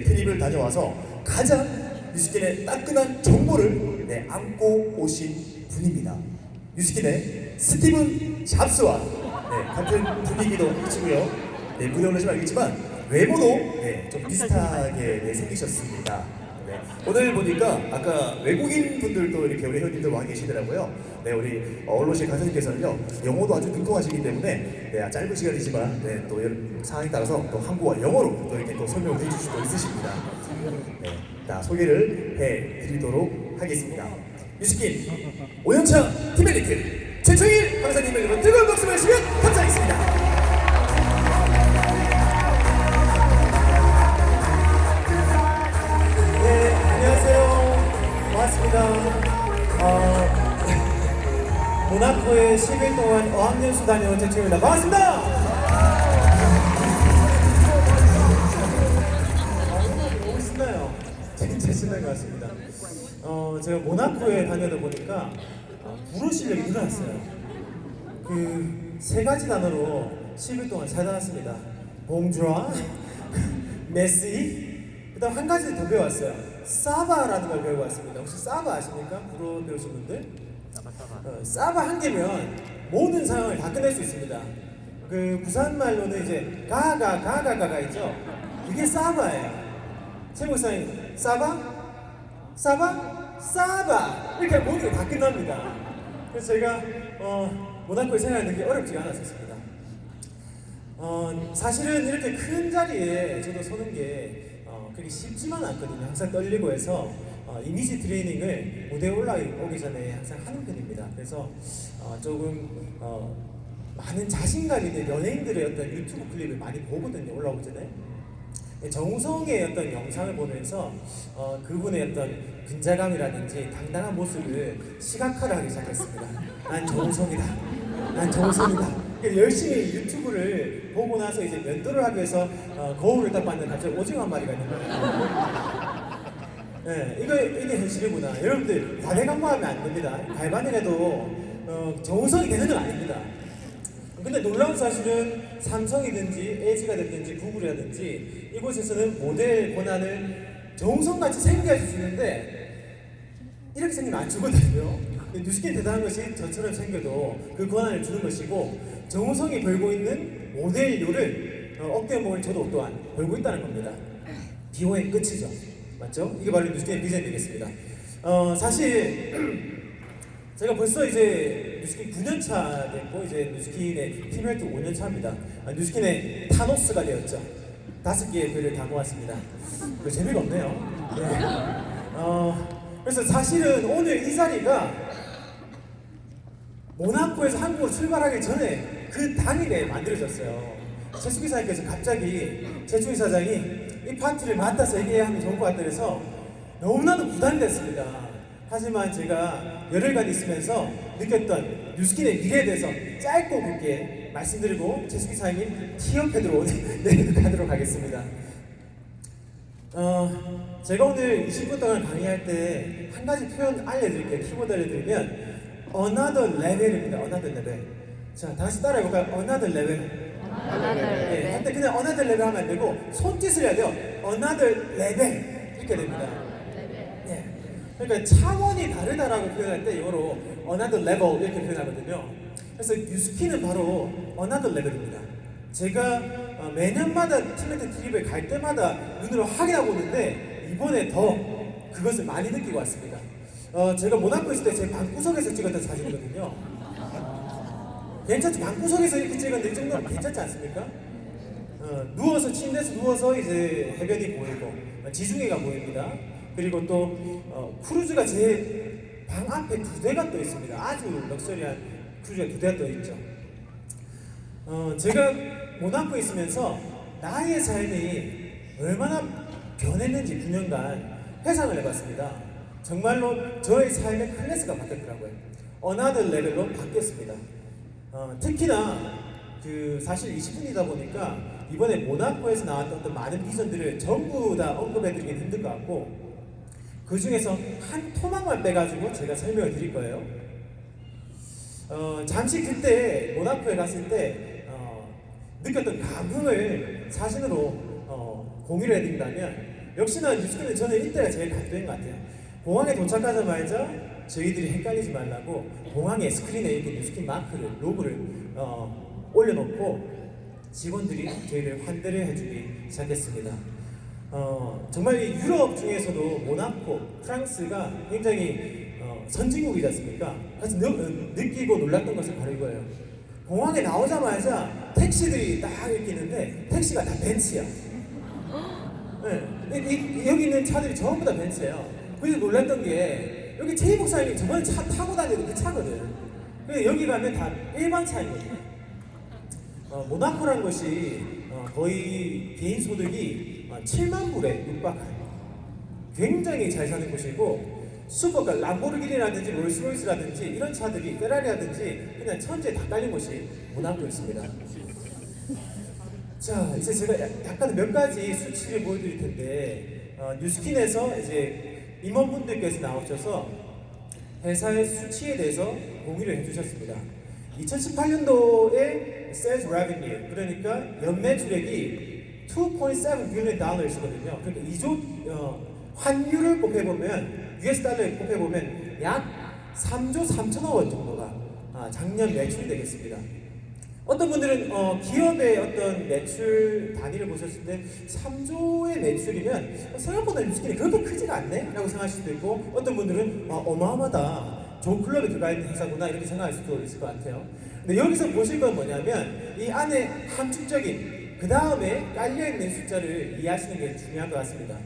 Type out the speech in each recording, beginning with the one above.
트립을 다녀와서 가장 뉴스킨의 따끈한 정보를 안고 오신 분입니다. 뉴스킨의 스티븐 잡스와 같은 분위기도 하시고요. 무대 올라오시면 알겠지만 외모도 좀 비슷하게 생기셨습니다. 오늘 보니까 아까 외국인 분들도 이렇게 우리 회원님들 와 계시더라고요. 우리 언로시 강사님께서는요 영어도 아주 능통하시기 때문에 짧은 시간이지만 또 상황에 따라서 또 한국어, 영어로 또 이렇게 또 설명을 해주실 수도 있으십니다. 자, 소개를 해드리도록 하겠습니다. 뉴스킨 5년차 팀 엘리트 최청일 강사님을 여러분 뜨거운 박수 주시면 감사하겠습니다. 모나코에 10일 동안 어학연수 다녀온 최청입니다. 반갑습니다. 너무 신나요. 진짜 신난 것 같습니다. 제가 모나코에 다녀다 보니까 불어 실력이 늘어났어요. 그 세 가지 단어로 10일 동안 잘 다녔습니다. 봉주아, 메시, 그다음 한 가지 더 배워왔어요. 사바라는 걸 배우고 왔습니다. 혹시 사바 아십니까? 불어 배우신 분들? 사바 한 개면 모든 상황을 다 끝낼 수 있습니다. 그 부산말로는 이제 가가 있죠? 이게 사바예요. 최고사님 사바? 이렇게 모든 게 다 끝납니다. 그래서 제가 모나코에 생활하는 게 어렵지가 않았었습니다. 사실은 이렇게 큰 자리에 저도 서는 게 그렇게 쉽지만 않거든요. 항상 떨리고 해서 이미지 트레이닝을 무대에 올라오기 전에 항상 하는 편입니다. 그래서 조금 많은 자신감이 있는 연예인들의 어떤 유튜브 클립을 많이 보거든요. 올라오기 전에. 정우성의 어떤 영상을 보면서 그분의 어떤 근자감이라든지 당당한 모습을 시각화를 하기 시작했습니다. 난 정우성이다. 열심히 유튜브를 보고 나서 이제 면도를 하기 위해서 거울을 딱 봤는데 갑자기 오징어 한 마리가 있는 거예요. 이게 현실이구나. 여러분들 과대광고하면 안 됩니다. 갈바닉에도 정우성이 되는 건 아닙니다. 근데 놀라운 사실은 삼성이든지 LG가 됐든지 구글이라든지 이곳에서는 모델 권한을 정우성같이 생겨할 수 있는데 이렇게 생기면 안 주거든요. 뉴스킨 대단한 것이 저처럼 생겨도 그 권한을 주는 것이고 정우성이 벌고 있는 모델료를 억대 먹을 저도 또한 벌고 있다는 겁니다. 비호의 끝이죠. 맞죠? 이게 바로 뉴스킨의 비전이겠습니다. 사실 제가 벌써 이제 뉴스킨 9년차 됐고 이제 뉴스킨의 팀헬트 5년차입니다. 뉴스킨의 타노스가 되었죠. 5개의 별을 다 모았습니다. 재미가 없네요. 그래서 사실은 오늘 이 자리가 모나코에서 한국으로 출발하기 전에 그 당일에 만들어졌어요. 최수기 사장님께서 갑자기 최수기 사장이 이 파티를 맡아서 얘기하면 좋을 것 같다 그래서 너무나도 부담이 됐습니다. 하지만 제가 열흘간 있으면서 느꼈던 뉴스킨의 미래에 대해서 짧고 굵게 말씀드리고 최수기 사장님 티어패드로 내려가도록 하겠습니다. 제가 오늘 20분 동안 강의할 때 한 가지 표현 알려드릴게요. 키보드 알려드리면 another level입니다. another level. 자, 다시 따라해볼까요? another level. 근데 그냥 another level 하면 안 되고 손짓을 해야 돼요. another level 이렇게 됩니다. 그러니까 차원이 다르다라고 표현할 때 이거로 another level 이렇게 표현하거든요. 그래서 뉴스킨은 바로 another level입니다. 제가 매년마다 팀메이트 트립을 갈 때마다 눈으로 확인하고 있는데 이번에 더 그것을 많이 느끼고 왔습니다. 제가 모나코 있을 때 제 방구석에서 찍었던 사진이거든요. 괜찮죠? 방구석에서 이렇게 찍었는데 이 정도면 괜찮지 않습니까? 누워서 침대에서 누워서 이제 해변이 보이고 지중해가 보입니다. 그리고 또 크루즈가 제 방 앞에 2대가 떠 있습니다. 아주 럭셔리한 크루즈가 2대가 떠 있죠. 제가 모나코에 있으면서 나의 삶이 얼마나 변했는지 9년간 회상을 해봤습니다. 정말로 저의 삶의 클래스가 바뀌었더라고요. another level로 바뀌었습니다. 특히나 사실 20분이다 보니까 이번에 모나코에서 나왔던 어떤 많은 비전들을 전부 다 언급해드리긴 힘들 것 같고 그 중에서 한 토막만 빼가지고 제가 설명을 드릴 거예요. 잠시 그때 모나코에 갔을 때 느꼈던 감흥을 사진으로 공유를 해드린다면 역시나 뉴스키는 저는 이때가 제일 감동인 것 같아요. 공항에 도착하자마자 저희들이 헷갈리지 말라고 공항에 스크린에 이렇게 뉴스키 마크를 로고를 올려놓고 직원들이 저희를 환대를 해주기 시작했습니다. 정말 이 유럽 중에서도 모나코, 프랑스가 굉장히 선진국이지 않습니까? 그래서 느끼고 놀랐던 것은 바로 이거예요. 공항에 나오자마자 택시들이 딱 이렇게 있는데 택시가 다 벤츠야. 네, 여기 있는 차들이 전부 다 벤츠예요. 그래서 놀랐던 게 여기 제이 목사님이 저번에 차 타고 다니는 그 차거든. 근데 여기 가면 다 일반 차이거든요. 모나코라는 것이 거의 개인 소득이 7만 불에 육박한 굉장히 잘 사는 곳이고 슈퍼카 람보르기니라든지 롤스로이스라든지 이런 차들이 페라리라든지 그냥 천지에 다 깔린 곳이 모나코였습니다. 자, 이제 제가 약간 몇 가지 수치를 보여드릴 텐데 뉴스킨에서 이제 임원분들께서 나오셔서 회사의 수치에 대해서 공유를 해주셨습니다. 2018년도에 sales revenue 그러니까 연매출액이 2.7 billion 달러이거든요. 그러니까 2조 환율을 곱해보면 US 달러를 곱해보면 약 3조 3천억 원 정도가 작년 매출이 되겠습니다. 어떤 분들은 기업의 어떤 매출 단위를 보셨을 때 3조의 매출이면 생각보다 뉴스킨이 그렇게 크지가 않네? 라고 생각하실 수도 있고 어떤 분들은 어마어마하다 조클럽에 들어가 있는 회사구나 이렇게 생각할 수도 있을 것 같아요. 근데 여기서 보실 건 뭐냐면 이 안에 함축적인 그 다음에 깔려있는 숫자를 이해하시는 게 중요한 것 같습니다.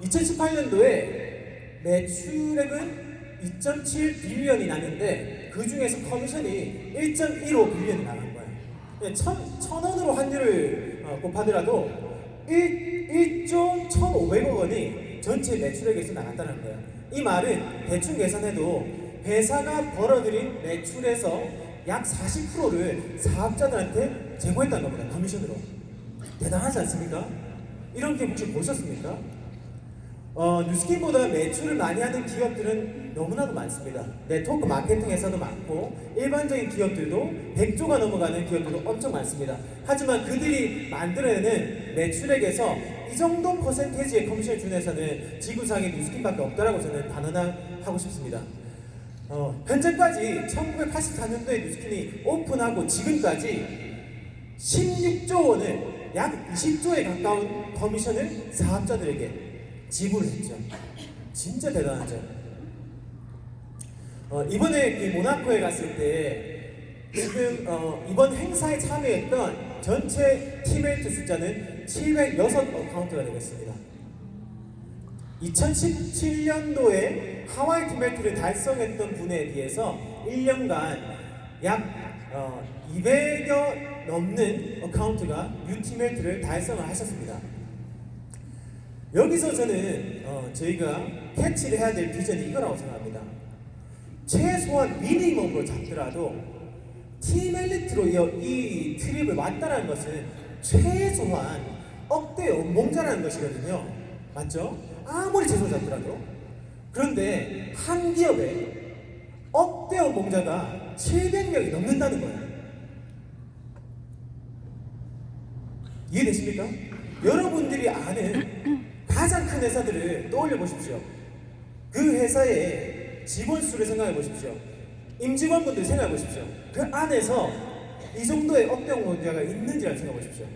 2018년도에 매출액은 2.7 빌리언이 나는데 그 중에서 커미션이 1.15 빌리언이 나간 거예요. 1,000원으로 환율을 곱하더라도 1조 1,500억 원이 전체 매출액에서 나갔다는 거예요. 이 말은 대충 계산해도 회사가 벌어들인 매출에서 약 40%를 사업자들한테 제공했다는 겁니다. 커미션으로. 대단하지 않습니까? 이런 게 혹시 보셨습니까? 뉴스킨보다 매출을 많이 하는 기업들은 너무나도 많습니다. 네트워크 마케팅 회사도 많고 일반적인 기업들도 100조가 넘어가는 기업들도 엄청 많습니다. 하지만 그들이 만들어내는 매출액에서 이 정도 퍼센테이지의 커미션을 준 회사는 지구상에 뉴스킨밖에 없다라고 저는 단언하고 싶습니다. 현재까지 1984년도에 뉴스킨이 오픈하고 지금까지 16조 원을 약 20조에 가까운 커미션을 사업자들에게 지불을 했죠. 진짜 대단하죠. 이번에 이 모나코에 갔을 때 지금 이번 행사에 참여했던 전체 팀메이트 숫자는 706 어카운트가 되겠습니다. 2017년도에 하와이 팀메이트를 달성했던 분에 비해서 1년간 약 200여 넘는 어카운트가 뉴팀메이트를 달성을 하셨습니다. 여기서 저는 저희가 캐치를 해야 될 비전이 이거라고 생각합니다. 최소한 미니멈으로 잡더라도 팀 엘리트로 이 트립을 왔다는 것은 최소한 억대 연봉자라는 것이거든요. 맞죠? 아무리 최소 잡더라도. 그런데 한 기업에 억대 연봉자가 700명이 넘는다는 거예요. 이해되십니까? 여러분들이 아는 가장 큰 회사들을 떠올려 보십시오. 그 회사의 직원 수를 생각해 보십시오. 임직원분들 생각해 보십시오. 그 안에서 이 정도의 억대 연봉자가 있는지를 생각해 보십시오.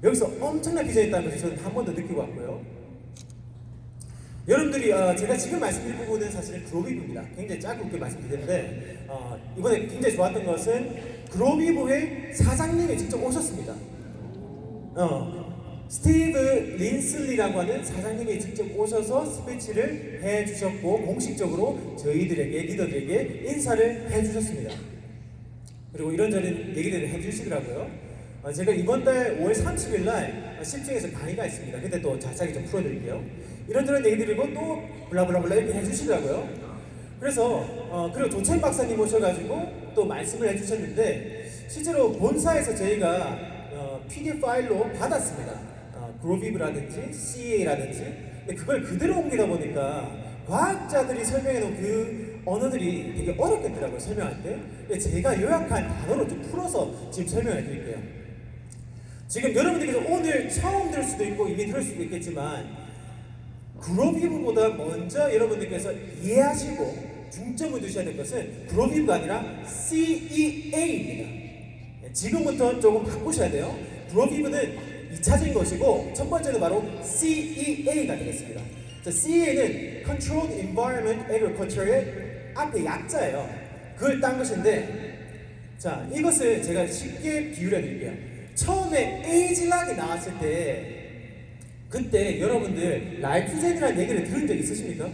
여기서 엄청난 비전이 있다는 것을 저는 한 번 더 느끼고 왔고요. 여러분들이 제가 지금 말씀드린 부분은 사실 그로비브입니다. 굉장히 짧게 말씀드리는데 이번에 굉장히 좋았던 것은 그로비브의 사장님이 직접 오셨습니다. 스티브 린슬리라고 하는 사장님이 직접 오셔서 스피치를 해주셨고 공식적으로 저희들에게 리더들에게 인사를 해주셨습니다. 그리고 이런저런 얘기들을 해주시더라고요. 제가 이번 달 5월 30일 날 10층에서 강의가 있습니다. 그때 또 자세하게 좀 풀어드릴게요. 이런저런 얘기들이고 또 블라블라블라 이렇게 해주시더라고요. 그래서 그리고 조천 박사님 오셔가지고 또 말씀을 해주셨는데 실제로 본사에서 저희가 PDF 파일로 받았습니다. 그로비브라든지 CA라든지 근데 그걸 그대로 옮기다 보니까 과학자들이 설명해놓은 그 언어들이 되게 어렵겠더라고요. 설명할 때. 근데 제가 요약한 단어로 좀 풀어서 지금 설명해 드릴게요. 지금 여러분들께서 오늘 처음 들을 수도 있고 이미 들을 수도 있겠지만 그로비브보다 먼저 여러분들께서 이해하시고 중점을 두셔야 될 것은 그로비브가 아니라 CEA입니다. 지금부터 조금 바꾸셔야 돼요. 그로비브는 2차적인 것이고 첫 번째는 바로 CEA가 되겠습니다. 자, CEA는 Controlled Environment Agriculture의 앞에 약자예요. 그걸 딴 것인데 자, 이것을 제가 쉽게 비유해 드릴게요. 처음에 에이즈락이 나왔을 때 그때 여러분들 라이프젠이라는 얘기를 들은 적 있으십니까?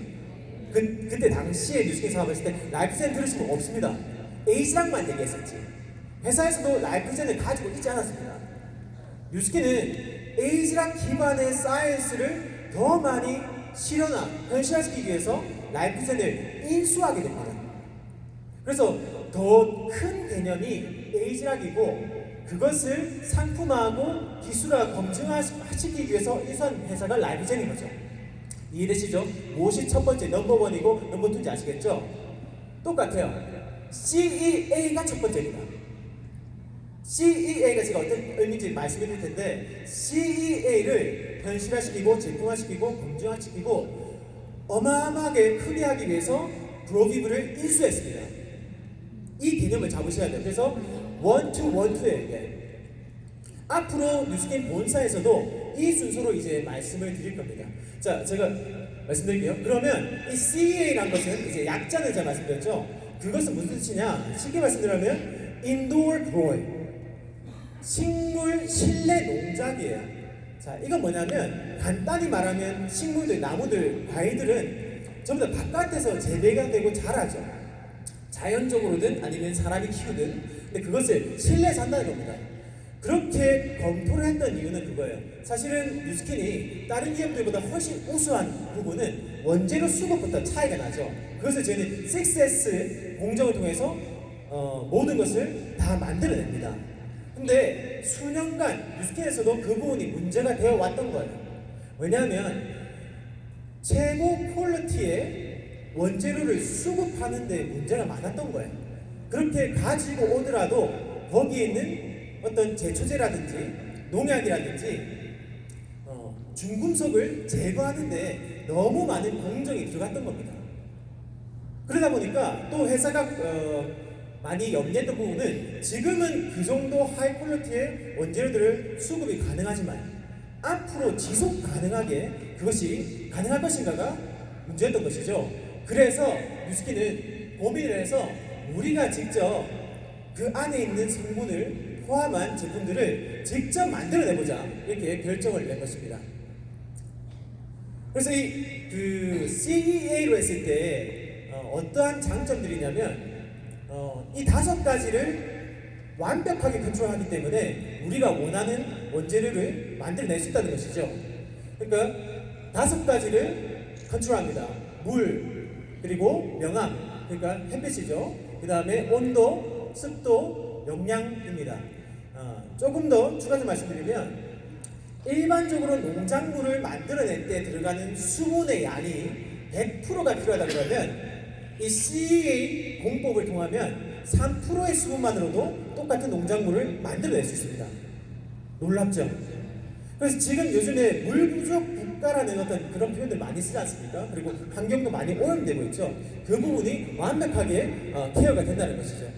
그때 당시에 뉴스킨 사업했을 때 라이프젠 들으신 분 없습니다. 에이즈락만 얘기했었지. 회사에서도 라이프젠을 가지고 있지 않았습니다. 뉴스킨은 에이즈락 기반의 사이언스를 더 많이 실현화, 현실화시키기 위해서 라이프젠을 인수하게 됩니다. 그래서 더 큰 개념이 에이즈락이고 그것을 상품화하고 기술화 검증화시키기 위해서 인수한 회사가 라이프젠인 거죠. 이해되시죠? 무엇이 첫 번째 넘버원이고 넘버 투인지 아시겠죠? 똑같아요. CEA가 첫 번째입니다. CEA가 제가 어떤 의미인지 말씀드릴 텐데 CEA를 현실화시키고 제품화시키고 검증화시키고 어마어마하게 크게 하기 위해서 그로비브를 인수했습니다. 이 개념을 잡으셔야 돼요. 그래서 원투예요. 앞으로 뉴스게임 본사에서도 이 순서로 이제 말씀을 드릴 겁니다. 자, 제가 말씀드릴게요. 그러면 이 CEA라는 것은 이제 약자는 제가 말씀드렸죠. 그것은 무슨 뜻이냐? 쉽게 말씀드리면 Indoor Growing, 식물 실내 농작이에요. 자, 이건 뭐냐면 간단히 말하면 식물들, 나무들, 과일들은 전부 다 바깥에서 재배가 되고 자라죠. 자연적으로든 아니면 사람이 키우든. 근데 그것을 실내에서 한다는 겁니다. 그렇게 검토를 했던 이유는 그거예요. 사실은 뉴스킨이 다른 기업들보다 훨씬 우수한 부분은 원재료 수급부터 차이가 나죠. 그것을 저희는 6S 공정을 통해서 모든 것을 다 만들어냅니다. 근데 수년간 뉴스킨에서도 그 부분이 문제가 되어 왔던 거예요. 왜냐하면 최고 퀄리티의 원재료를 수급하는 데 문제가 많았던 거예요. 그렇게 가지고 오더라도 거기에 있는 어떤 제초제라든지 농약이라든지 중금속을 제거하는데 너무 많은 공정이 들어갔던 겁니다. 그러다 보니까 또 회사가 많이 염려했던 부분은 지금은 그 정도 하이 퀄리티의 원재료들을 수급이 가능하지만 앞으로 지속 가능하게 그것이 가능할 것인가가 문제였던 것이죠. 그래서 뉴스킨은 고민을 해서 우리가 직접 그 안에 있는 성분을 포함한 제품들을 직접 만들어내보자 이렇게 결정을 낸 것입니다. 그래서 그 CEA로 했을 때 어떠한 장점들이냐면 이 5가지를 완벽하게 컨트롤하기 때문에 우리가 원하는 원재료를 만들어낼 수 있다는 것이죠. 그러니까 5가지를 컨트롤합니다. 물, 그리고 명암, 그러니까 햇빛이죠. 그 다음에 온도, 습도, 용량입니다. 조금 더 추가해서 말씀드리면 일반적으로 농작물을 만들어낼 때 들어가는 수분의 양이 100%가 필요하다 그러면 이 CEA 공법을 통하면 3%의 수분만으로도 똑같은 농작물을 만들어낼 수 있습니다. 놀랍죠? 그래서 지금 요즘에 물 부족 국가라는 어떤 그런 표현들 많이 쓰지 않습니까? 그리고 환경도 많이 오염되고 있죠. 그 부분이 완벽하게 케어가 된다는 것이죠.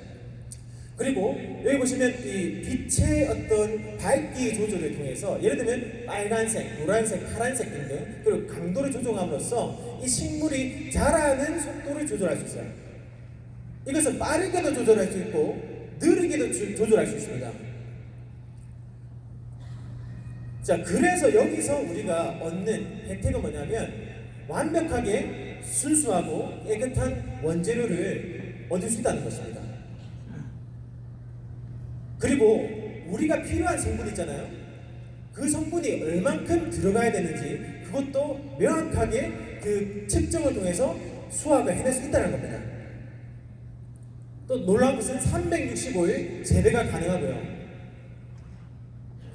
그리고 여기 보시면 이 빛의 어떤 밝기 조절을 통해서 예를 들면 빨간색, 노란색, 파란색 등등 그리고 강도를 조정함으로써 이 식물이 자라는 속도를 조절할 수 있어요. 이것은 빠르게도 조절할 수 있고 느리게도 조절할 수 있습니다. 자, 그래서 여기서 우리가 얻는 혜택은 뭐냐면 완벽하게 순수하고 깨끗한 원재료를 얻을 수 있다는 것입니다. 그리고 우리가 필요한 성분 있잖아요. 그 성분이 얼만큼 들어가야 되는지 그것도 명확하게 그 측정을 통해서 수확을 해낼 수 있다는 겁니다. 또 놀라운 것은 365일 재배가 가능하고요.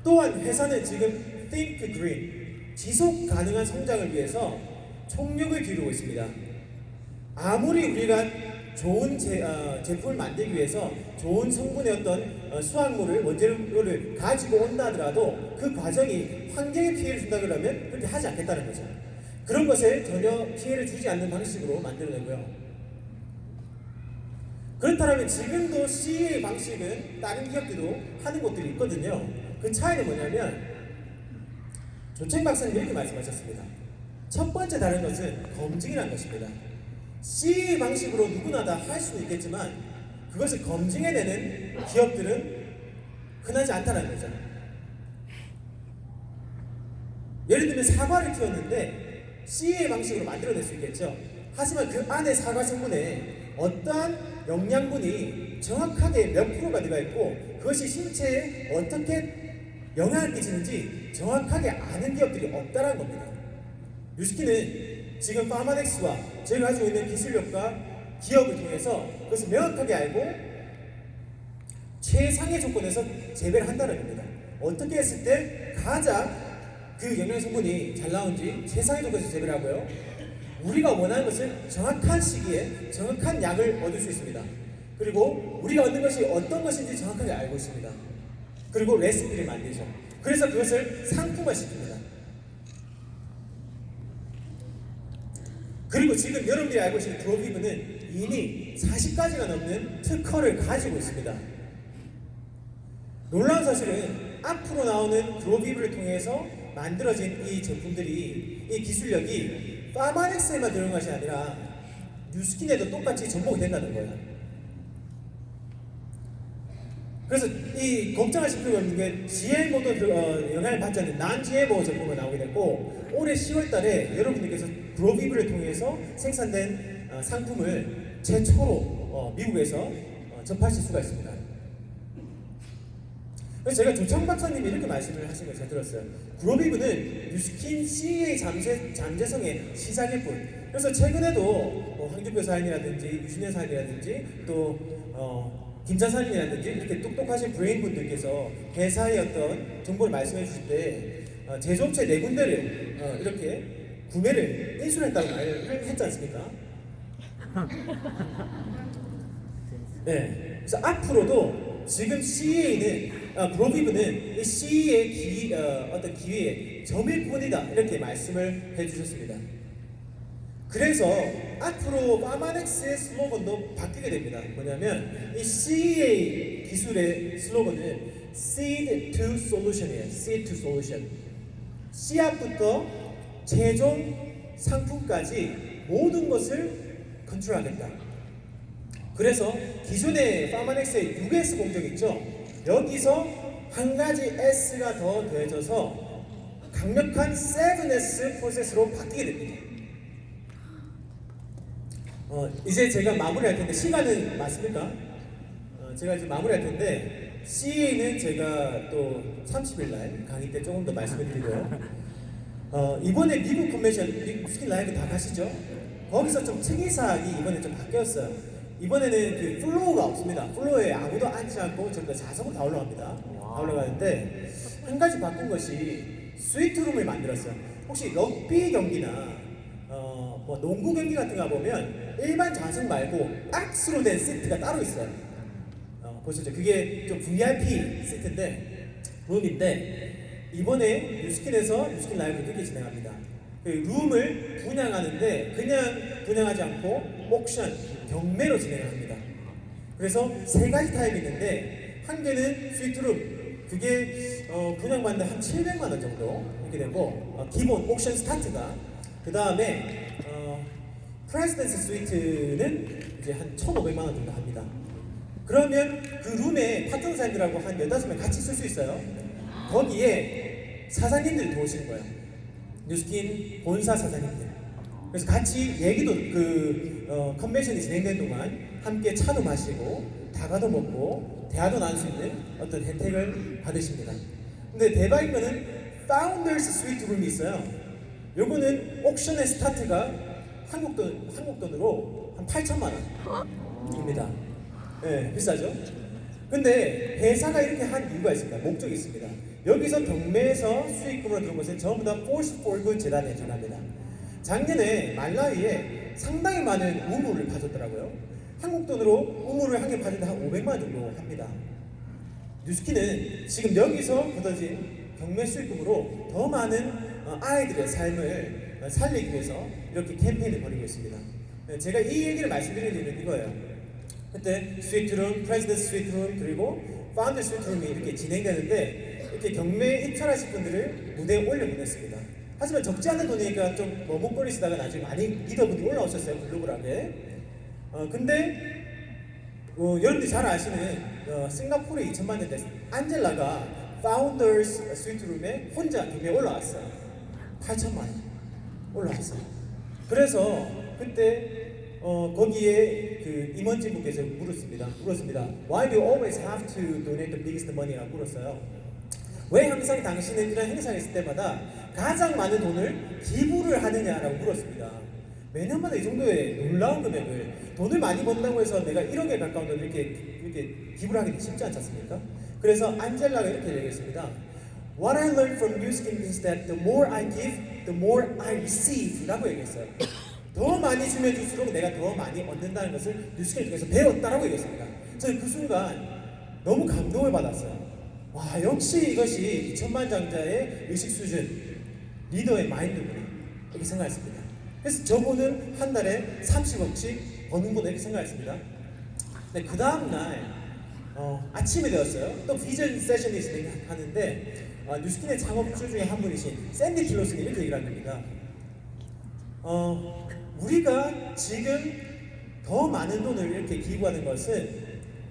또한 회사는 지금 Think Green, 지속 가능한 성장을 위해서 총력을 기울이고 있습니다. 아무리 우리가 좋은 제품을 만들기 위해서 좋은 성분의 수확물을 원재료를 가지고 온다 하더라도 그 과정이 환경에 피해를 준다 그러면 그렇게 하지 않겠다는 거죠. 그런 것에 전혀 피해를 주지 않는 방식으로 만들어내고요. 그렇다면 지금도 CEA 방식은 다른 기업들도 하는 곳들이 있거든요. 그 차이는 뭐냐면 조청 박사님이 이렇게 말씀하셨습니다. 첫 번째 다른 것은 검증이라는 것입니다. CEA 방식으로 누구나 다 할 수는 있겠지만 그것을 검증해내는 기업들은 흔하지 않다는 거죠. 예를 들면 사과를 키웠는데 CEA 방식으로 만들어낼 수 있겠죠. 하지만 그 안에 사과 성분에 어떠한 영양분이 정확하게 몇 프로가 들어가 있고 그것이 신체에 어떻게 영향을 끼치는지 정확하게 아는 기업들이 없다는 겁니다. 뉴스킨은 지금 파마덱스와 저희가 가지고 있는 기술력과 기업을 통해서 그것을 명확하게 알고 최상의 조건에서 재배를 한다는 겁니다. 어떻게 했을 때 가장 그 영양 성분이 잘 나온지 최상의 조건에서 재배를 하고요. 우리가 원하는 것을 정확한 시기에 정확한 약을 얻을 수 있습니다. 그리고 우리가 얻는 것이 어떤 것인지 정확하게 알고 있습니다. 그리고 레시피를 만들죠. 그래서 그것을 상품화시킵니다. 그리고 지금 여러분들이 알고 계시는 드로비브는 이미 40가지가 넘는 특허를 가지고 있습니다. 놀라운 사실은 앞으로 나오는 드로비브를 통해서 만들어진 이 제품들이 이 기술력이 파마덱스에만 들어간 것이 아니라 뉴스킨에도 똑같이 접목이 된다는 거예요. 그래서 이 걱정하실 필요가 없는 게 GMO도 영향을 받지 않는 non-GMO 제품이 나오게 됐고 올해 10월 달에 여러분들께서 드로비브를 통해서 생산된 상품을 최초로 미국에서 접하실 수가 있습니다. 그래서 제가 조창 박사님이 이렇게 말씀을 하신 걸 제가 들었어요. 드로비브는 뉴스킨 CEA 잠재성의 시작일 뿐. 그래서 최근에도 황교표 사장이라든지 유신현 사장이라든지 또 김찬 사장이라든지 이렇게 똑똑하신 브레인분들께서 회사의 어떤 정보를 말씀해 주실 때 제조업체 4군데를 이렇게 구매를 인수했다고 말을 했지 않습니까? 네. 그래서 앞으로도 지금 CEA는 드로비브는 이 CEA의 어떤 기회의 점일 뿐이다 이렇게 말씀을 해주셨습니다. 그래서 앞으로 파마덱스의 슬로건도 바뀌게 됩니다. 뭐냐면 이 CEA 기술의 슬로건은 Seed to Solution이에요. Seed to Solution. 씨앗부터 최종 상품까지 모든 것을 컨트롤하겠다. 그래서 기존의 파마덱스의 6S 공정이 있죠. 여기서 한 가지 S가 더 더해져서 강력한 7S 프로세스로 바뀌게 됩니다. 이제 제가 마무리할 텐데 시간은 맞습니까? 제가 이제 마무리할 텐데 CEA는 제가 또 30일 날 강의 때 조금 더 말씀을 드리고요. 이번에 미국 컨벤션, 미국 스킨 라이브 다 가시죠? 거기서 좀 특이사항이 이번에 좀 바뀌었어요. 이번에는 그 플로우가 없습니다. 플로우에 아무도 앉지 않고 전부 다 자석으로 다 올라갑니다. 다 올라가는데 한 가지 바꾼 것이 스위트룸을 만들었어요. 혹시 럭비 경기나 뭐 농구 경기 같은 거 보면 일반 좌석 말고 박스로 된 시트가 따로 있어요. 보시죠. 그게 좀 VIP 시트인데 룸인데 이번에 뉴스킨에서 뉴스킨 라이브를 그렇게 진행합니다. 그 룸을 분양하는데 그냥 분양하지 않고 옥션, 경매로 진행을 합니다. 그래서 3가지 타입이 있는데 한 개는 스위트룸 그게 분양받는데 한 700만 원 정도 이렇게 되고 기본 옥션 스타트가 그 다음에 프레지던스 스위트는 이제 한 1,500만 원 정도 합니다. 그러면 그 룸에 파트너사님들하고 한 15명 같이 쓸 수 있어요. 거기에 사장님들이 들어오시는 거예요. 뉴스킨 본사 사장님들. 그래서 같이 얘기도 컨벤션이 진행되는 동안 함께 차도 마시고 다가도 먹고 대화도 나눌 수 있는 어떤 혜택을 받으십니다. 근데 대박인 거는 파운더스 스위트 룸이 있어요. 요거는 옥션의 스타트가 한국 돈으로 한 8천만 원입니다. 네, 비싸죠? 근데 회사가 이렇게 한 이유가 있습니다. 목적이 있습니다. 여기서 경매에서 수익금으로 들어온 것은 전부 다 Force for Good 재단에 전합니다. 작년에 말라위에 상당히 많은 우물을 파줬더라고요. 한국 돈으로 우물을 한 개 파는데 한 500만 원 정도 합니다. 뉴스킨은 지금 여기서 걷어진 경매 수익금으로 더 많은 아이들의 삶을 살리기 위해서 이렇게 캠페인을 벌이고 있습니다. 제가 이 얘기를 말씀드리는 이유는 이거예요. 그때 스위트룸, 프레지던트 스위트룸 그리고 파운드 스위트룸이 이렇게 진행되는데 이렇게 경매에 입찰하실 분들을 무대에 올려보냈습니다. 하지만 적지 않은 돈이니까 좀 머뭇거리시다가 나중에 많이 리더분이 올라오셨어요, 글로벌하게. 근데 여러분들이 잘 아시는 싱가포르에 2000만 년대 안젤라가 파운더스 스위트룸에 혼자 경매에 올라왔어요. 8천만 원 올라왔어요. 그래서 그때 거기에 그 임원진분께서 물었습니다. Why do you always have to donate the biggest money라고 물었어요. 왜 항상 당신은 이런 행사가 있을 때마다 가장 많은 돈을 기부를 하느냐라고 물었습니다. 매년마다 이 정도의 놀라운 금액을 돈을 많이 번다고 해서 내가 1억에 가까운 돈을 이렇게 기부를 하기 쉽지 않지 않습니까? 그래서 안젤라가 이렇게 얘기했습니다. What I learned from New Skin is that the more I give, the more I receive 라고 얘기했어요. 더 많이 주면 줄수록 내가 더 많이 얻는다는 것을 뉴스킨을 통해서 배웠다라고 얘기했습니다. 저는 그 순간 너무 감동을 받았어요. 와, 역시 이것이 2000만 장자의 의식 수준, 리더의 마인드구나 이렇게 생각했습니다. 그래서 저분은 한 달에 30억씩 버는구나 이렇게 생각했습니다. 근데 그 다음날 아침이 되었어요. 또 비전 세션이 진행하는데 뉴스킨의 창업주 중에 한 분이신 샌디 틸러슨이 이렇게 얘기를 합니다. 우리가 지금 더 많은 돈을 이렇게 기부하는 것은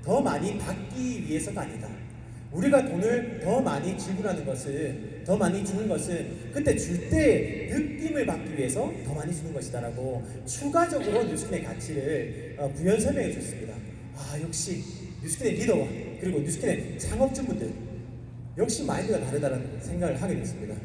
더 많이 받기 위해서가 아니다. 우리가 돈을 더 많이 지불하는 것은, 더 많이 주는 것은 그때 줄 때 느낌을 받기 위해서 더 많이 주는 것이다라고 추가적으로 뉴스킨의 가치를 부연 설명해 주셨습니다. 아, 역시 뉴스킨의 리더와 그리고 뉴스킨의 창업주분들 역시 마인드가 다르다는 생각을 하게 됐습니다.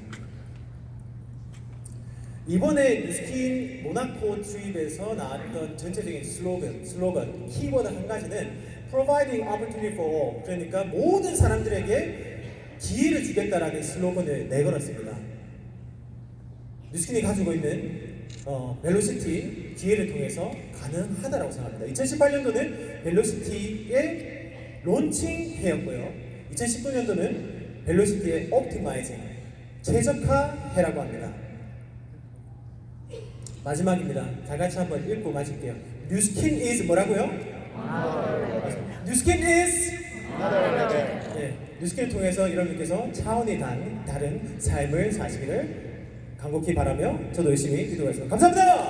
이번에 뉴스킨 모나코 트립에서 나왔던 전체적인 슬로건, 키워드 한 가지는 Providing Opportunity for All, 그러니까 모든 사람들에게 기회를 주겠다라는 슬로건을 내걸었습니다. 뉴스킨이 가지고 있는 벨로시티 기회를 통해서 가능하다라고 생각합니다. 2018년도는 벨로시티의 론칭 해였고요. 2019년도는 벨로시티의 옵티마이징, 최적화 해라고 합니다. 마지막입니다. 다 같이 한번 읽고 마칠게요. 뉴스킨 is 뭐라고요? 뉴스킨 is 네, 뉴스킨을 통해서 여러분께서 차원이 다른 삶을 사시기를 간곡히 바라며 저도 열심히 기도하겠습니다. 감사합니다.